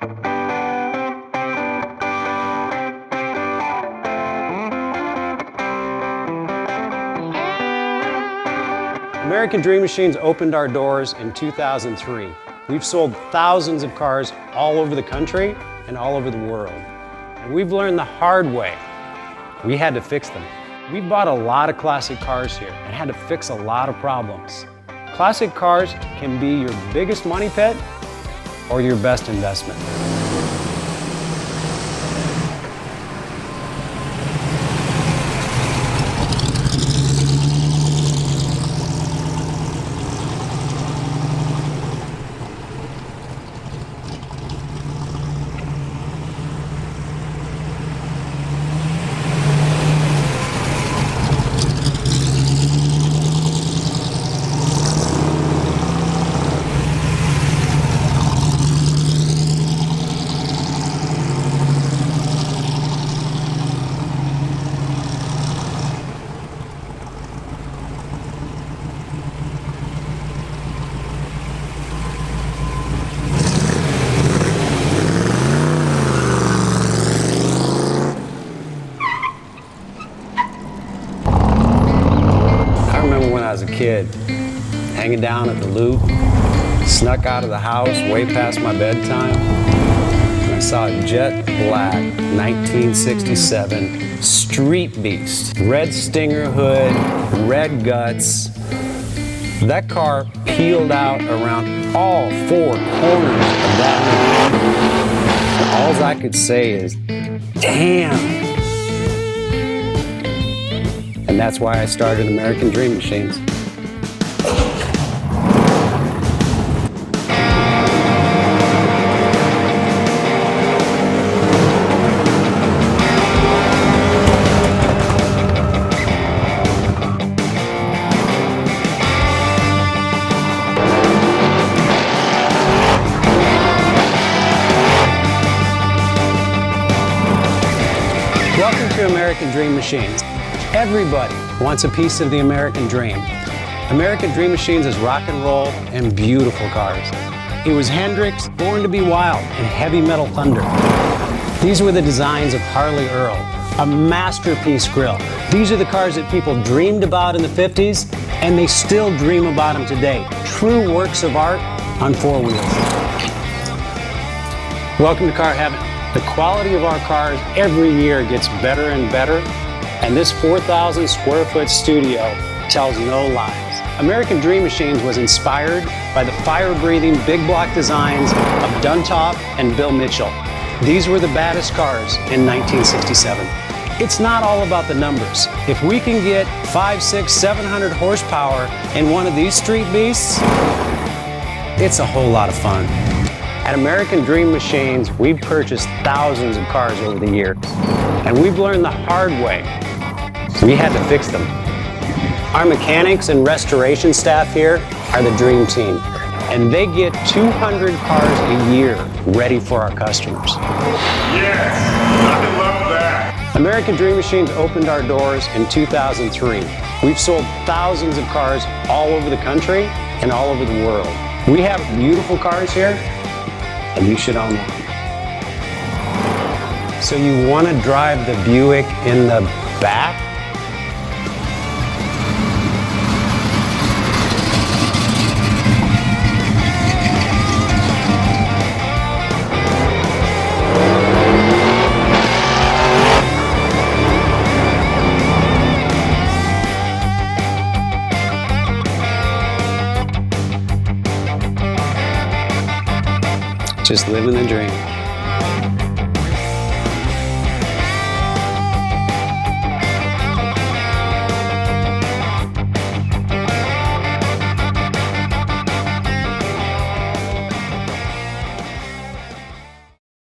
American Dream Machines opened our doors in 2003. We've sold thousands of cars all over the country and all over the world. And we've learned the hard way. We had to fix them. We bought a lot of classic cars here and had to fix a lot of problems. Classic cars can be your biggest money pit or your best investment. I was a kid, hanging down at the Loop, snuck out of the house way past my bedtime, and I saw a jet black 1967 street beast. Red Stinger hood, red guts. That car peeled out around all four corners of that Loop. All I could say is, damn. And that's why I started American Dream Machines. Welcome to American Dream Machines. Everybody wants a piece of the American dream. American Dream Machines is rock and roll and beautiful cars. It was Hendrix, Born to be Wild, and Heavy Metal Thunder. These were the designs of Harley Earl, a masterpiece grille. These are the cars that people dreamed about in the 50s, and they still dream about them today. True works of art on four wheels. Welcome to Car Heaven. The quality of our cars every year gets better and better. And this 4,000 square foot studio tells no lies. American Dream Machines was inspired by the fire-breathing big block designs of Duntop and Bill Mitchell. These were the baddest cars in 1967. It's not all about the numbers. If we can get 500, 600, 700 horsepower in one of these street beasts, it's a whole lot of fun. At American Dream Machines, we've purchased thousands of cars over the years, and we've learned the hard way. We had to fix them. Our mechanics and restoration staff here are the dream team, and they get 200 cars a year ready for our customers. Yes, I love that. American Dream Machines opened our doors in 2003. We've sold thousands of cars all over the country and all over the world. We have beautiful cars here, and you should own one. So you want to drive the Buick in the back? Just living the dream.